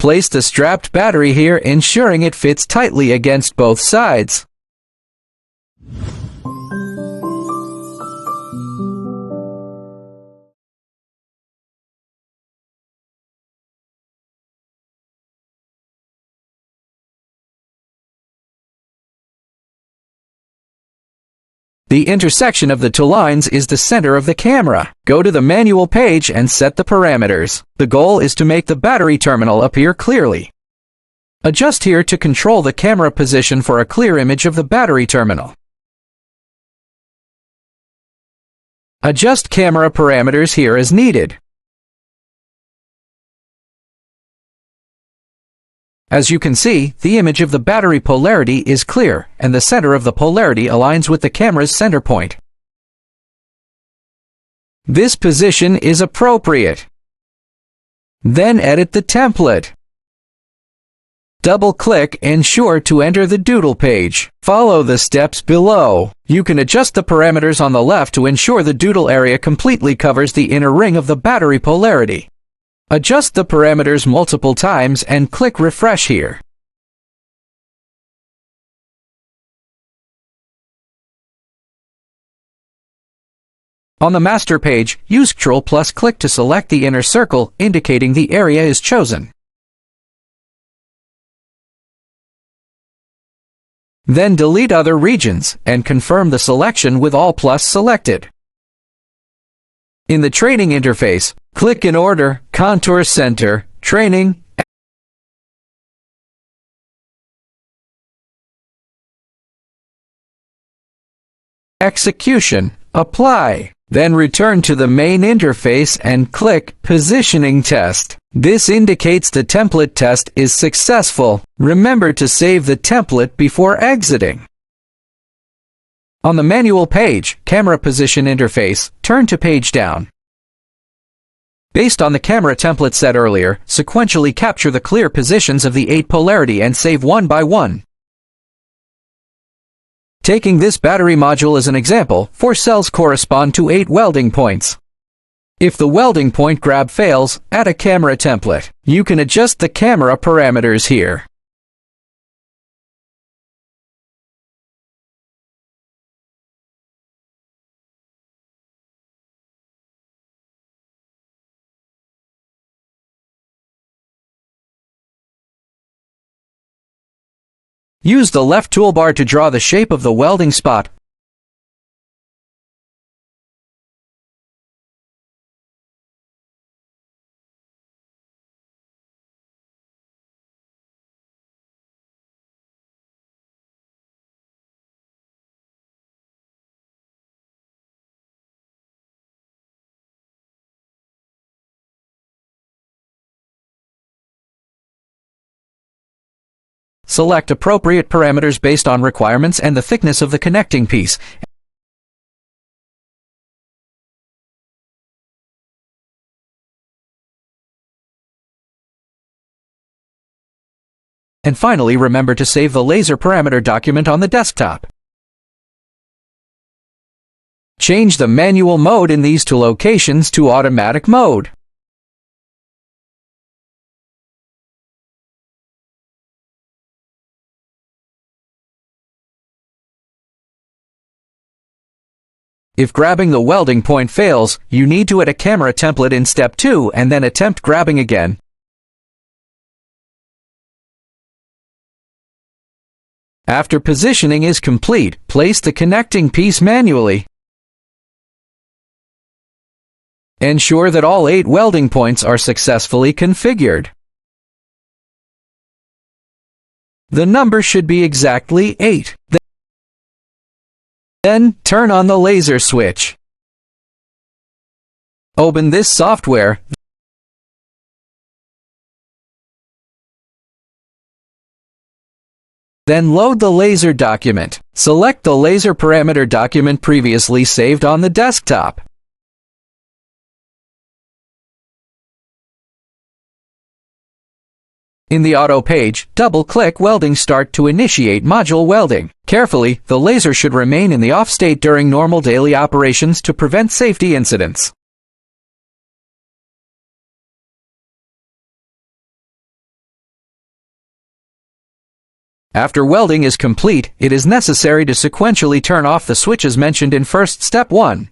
Place the strapped battery here, ensuring it fits tightly against both sides. The intersection of the two lines is the center of the camera. Go to the manual page and set the parameters. The goal is to make the battery terminal appear clearly. Adjust here to control the camera position for a clear image of the battery terminal. Adjust camera parameters here as needed. As you can see, the image of the battery polarity is clear, and the center of the polarity aligns with the camera's center point. This position is appropriate. Then edit the template. Double-click Ensure to enter the doodle page. Follow the steps below. You can adjust the parameters on the left to ensure the doodle area completely covers the inner ring of the battery polarity. Adjust the parameters multiple times and click Refresh here. On the master page, use Ctrl+Click to select the inner circle, indicating the area is chosen. Then delete other regions and confirm the selection with All Plus selected. In the training interface, click in order, Contour Center, Training, Execution, Apply. Then return to the main interface and click Positioning Test. This indicates the template test is successful. Remember to save the template before exiting. On the manual page, Camera Position Interface, turn to Page Down. Based on the camera template set earlier, sequentially capture the clear positions of the 8 polarity and save one by one. Taking this battery module as an example, 4 cells correspond to 8 welding points. If the welding point grab fails, add a camera template. You can adjust the camera parameters here. Use the left toolbar to draw the shape of the welding spot. Select appropriate parameters based on requirements and the thickness of the connecting piece. And finally, remember to save the laser parameter document on the desktop. Change the manual mode in these two locations to automatic mode. If grabbing the welding point fails, you need to add a camera template in step 2 and then attempt grabbing again. After positioning is complete, place the connecting piece manually. Ensure that all 8 welding points are successfully configured. The number should be exactly 8. Then, turn on the laser switch. Open this software. Then load the laser document. Select the laser parameter document previously saved on the desktop. In the Auto page, double-click Welding Start to initiate module welding. Carefully, the laser should remain in the off state during normal daily operations to prevent safety incidents. After welding is complete, it is necessary to sequentially turn off the switches mentioned in first step 1.